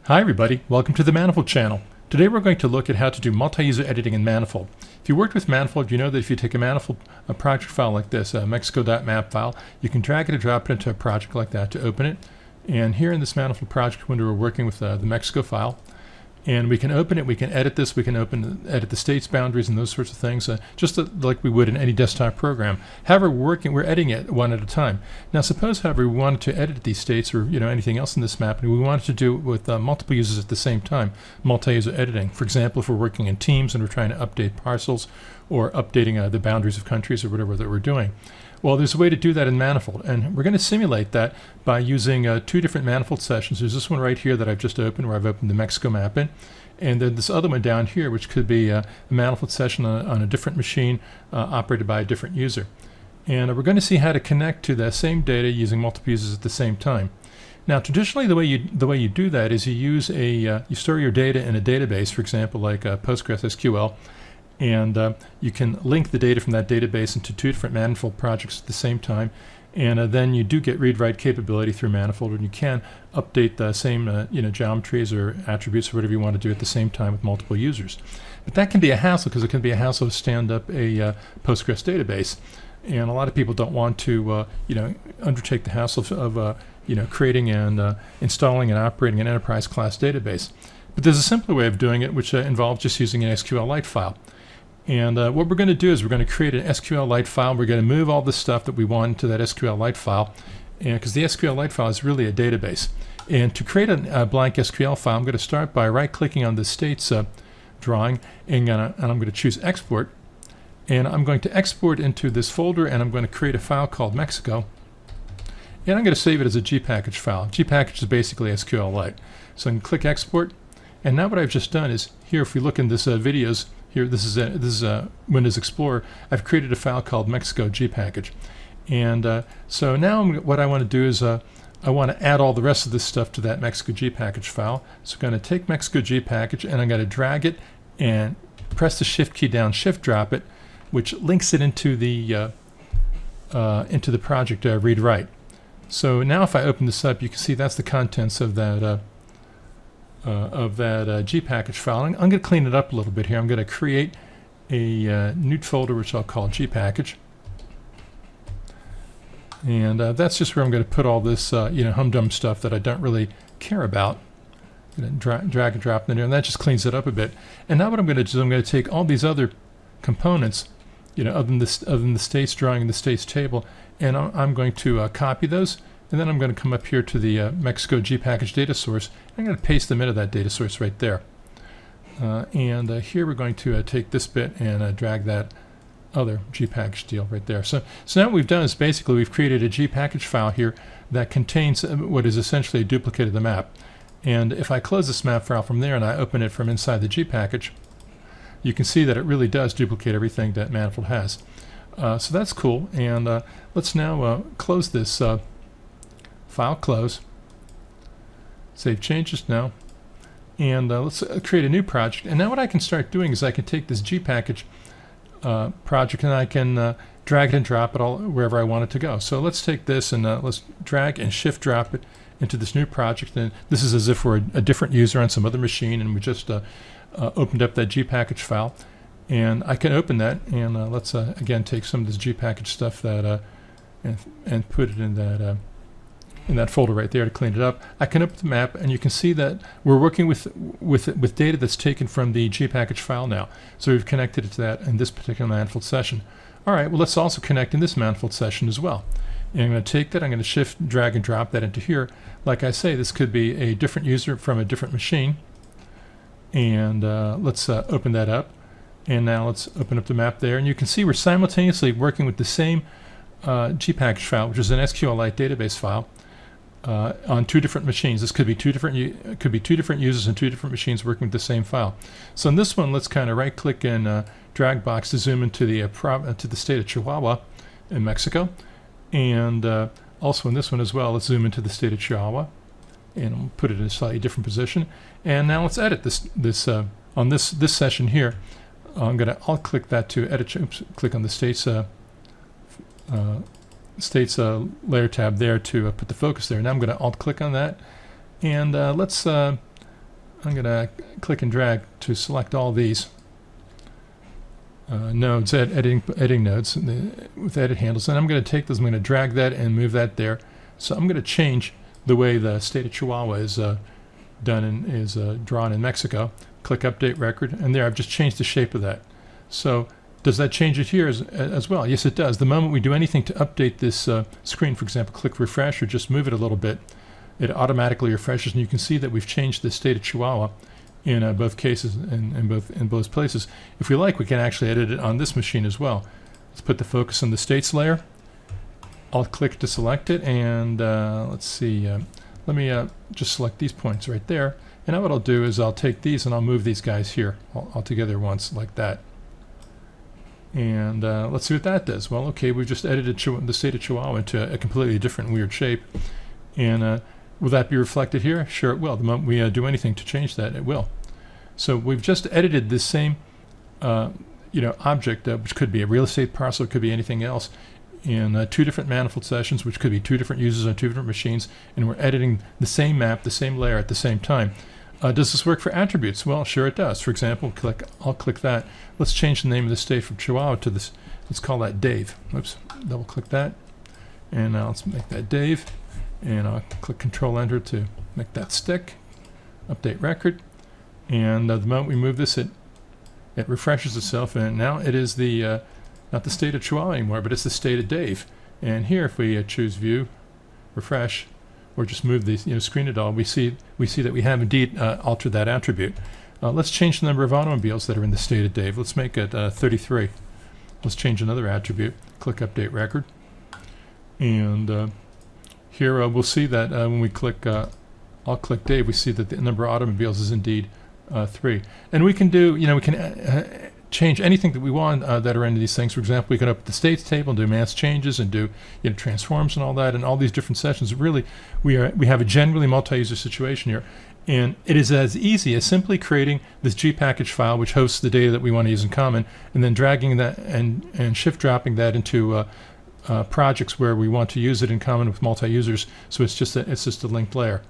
Hi everybody, welcome to the Manifold channel. Today we're going to look at how to do multi-user editing in Manifold. If you worked with Manifold, you know that if you take a Manifold project file like this, a mexico.map file, you can drag it and drop it into a project like that to open it. And here in this Manifold project window, we're working with the Mexico file. And we can open it, we can edit this, we can edit the states, boundaries, and those sorts of things, just like we would in any desktop program. However, we're editing it one at a time. Now suppose, however, we wanted to edit these states or anything else in this map, and we wanted to do it with multiple users at the same time, multi-user editing. For example, if we're working in teams and we're trying to update parcels or updating the boundaries of countries or whatever that we're doing. Well, there's a way to do that in Manifold, and we're going to simulate that by using two different Manifold sessions. There's this one right here that I've just opened, where I've opened the Mexico map in, and then this other one down here, which could be a Manifold session on a different machine operated by a different user. And we're going to see how to connect to the same data using multiple users at the same time. Now, traditionally, the way you do that is you use you store your data in a database, for example, like PostgreSQL. And you can link the data from that database into two different Manifold projects at the same time. And then you do get read-write capability through Manifold, and you can update the same geometries or attributes or whatever you want to do at the same time with multiple users. But that can be a hassle, because it can be a hassle to stand up a Postgres database. And a lot of people don't want to undertake the hassle of creating and installing and operating an enterprise class database. But there's a simpler way of doing it, which involves just using an SQLite file. And what we're going to do is we're going to create an SQLite file. We're going to move all the stuff that we want into that SQLite file, because the SQLite file is really a database. And to create a blank SQL file, I'm going to start by right-clicking on the states drawing, and I'm going to choose Export. And I'm going to export into this folder, and I'm going to create a file called Mexico. And I'm going to save it as a GPKG file. GPKG is basically SQLite. So I can click Export. And now what I've just done is, here if we look in this videos, here this is Windows Explorer, I've created a file called Mexico GPKG. And so now what I want to do is I want to add all the rest of this stuff to that Mexico GPKG file. So I'm going to take Mexico GPKG and I'm going to drag it and press the Shift key down, Shift drop it, which links it into the project read-write. So now if I open this up, you can see that's the contents of that GPKG file. I'm going to clean it up a little bit here. I'm going to create a new folder, which I'll call GPKG. And that's just where I'm going to put all this humdum stuff that I don't really care about. Drag and drop in there, and that just cleans it up a bit. And now what I'm going to do is I'm going to take all these other components, other than the states drawing and the states table, and I'm going to copy those. And then I'm going to come up here to the Mexico GPKG data source. I'm going to paste them into that data source right there. And here we're going to take this bit and drag that other GPKG deal right there. So now what we've done is basically we've created a GPKG file here that contains what is essentially a duplicate of the map. And if I close this map file from there and I open it from inside the GPKG, you can see that it really does duplicate everything that Manifold has. So that's cool. And let's now close this file, close, save changes now, and let's create a new project. And now what I can start doing is I can take this GPKG project and I can drag it and drop it all wherever I want it to go. So let's take this and let's drag and shift drop it into this new project. And this is as if we're a different user on some other machine, and we just opened up that GPKG file. And I can open that, and let's again take some of this GPKG stuff that and put it in that folder right there to clean it up. I can open the map, and you can see that we're working with data that's taken from the GPKG file now. So we've connected it to that in this particular Manifold session. All right, well, let's also connect in this Manifold session as well. And I'm going to take that, I'm going to shift, drag, and drop that into here. Like I say, this could be a different user from a different machine. And let's open that up. And now let's open up the map there. And you can see we're simultaneously working with the same GPKG file, which is an SQLite database file, on two different machines. This could be two different users and two different machines working with the same file. So in this one, let's kind of right-click and drag box to zoom into the state of Chihuahua in Mexico, and also in this one as well, let's zoom into the state of Chihuahua, and we'll put it in a slightly different position. And now let's edit this on this session here. I'll click that to edit. Oops, click on the states layer tab there to put the focus there. Now I'm going to alt click on that, and let's I'm going to click and drag to select all these nodes, editing nodes with edit handles. And I'm going to take this, I'm going to drag that and move that there. So I'm going to change the way the state of Chihuahua is drawn in Mexico. Click Update Record, and there I've just changed the shape of that. So does that change it here as well? Yes, it does. The moment we do anything to update this screen, for example, click refresh or just move it a little bit, it automatically refreshes, and you can see that we've changed the state of Chihuahua in both cases, in both places. If we like, we can actually edit it on this machine as well. Let's put the focus on the states layer. I'll click to select it, and let's see. Let me just select these points right there. And now what I'll do is I'll take these and I'll move these guys here all together once, like that. And let's see what that does. Well, okay, we've just edited the state of Chihuahua into a completely different weird shape. And will that be reflected here? Sure it will. The moment we do anything to change that, it will. So we've just edited this same object, which could be a real estate parcel, it could be anything else, in 2 different Manifold sessions, which could be 2 different users on 2 different machines, and we're editing the same map, the same layer at the same time. Does this work for attributes? Well, sure it does. For example, I'll click that. Let's change the name of the state from Chihuahua to this. Let's call that Dave. Oops, double click that. And now let's make that Dave. And I'll click Control Enter to make that stick. Update record. And the moment we move this, it refreshes itself, and now it is the not the state of Chihuahua anymore, but it's the state of Dave. And here, if we choose View, Refresh, or just move the screen it all, we see that we have indeed altered that attribute. Let's change the number of automobiles that are in the state of Dave. Let's make it 33. Let's change another attribute. Click Update Record, and here we'll see that when we click, I'll click Dave, we see that the number of automobiles is indeed 3. And we can do, we can change anything that we want that are into these things. For example, we can open the states table and do mass changes and do transforms and all that, and all these different sessions. Really, we have a generally multi-user situation here, and it is as easy as simply creating this GPKG file, which hosts the data that we want to use in common, and then dragging that and shift dropping that into projects where we want to use it in common with multi-users. So it's just a linked layer.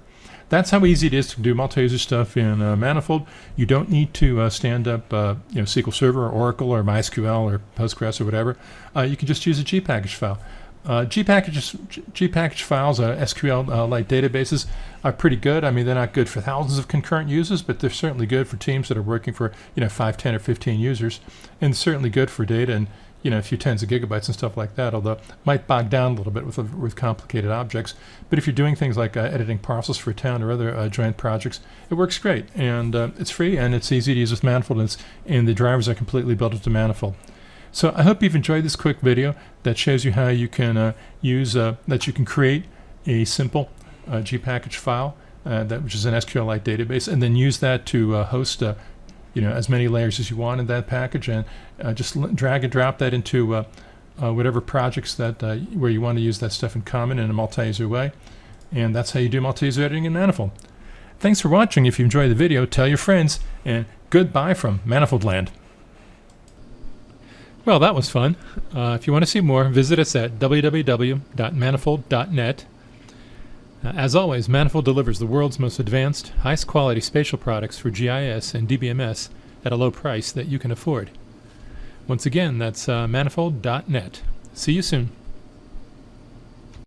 That's how easy it is to do multi-user stuff in Manifold. You don't need to stand up SQL Server or Oracle or MySQL or Postgres or whatever. You can just use a GPKG file. GPKG files, SQLite databases, are pretty good. I mean, they're not good for thousands of concurrent users, but they're certainly good for teams that are working for 5, 10, or 15 users, and certainly good for data and a few tens of gigabytes and stuff like that, although it might bog down a little bit with complicated objects. But if you're doing things like editing parcels for a town or other joint projects, it works great, and it's free, and it's easy to use with Manifold, and the drivers are completely built into Manifold. So I hope you've enjoyed this quick video that shows you how you can that you can create a simple GPKG file which is an SQLite database, and then use that to host as many layers as you want in that package, and just drag and drop that into whatever projects that where you want to use that stuff in common in a multi-user way. And that's how you do multi-user editing in Manifold. Thanks for watching. If you enjoyed the video, tell your friends, and goodbye from Manifold Land. Well, that was fun. If you want to see more, visit us at www.manifold.net. As always, Manifold delivers the world's most advanced, highest quality spatial products for GIS and DBMS at a low price that you can afford. Once again, that's manifold.net. See you soon.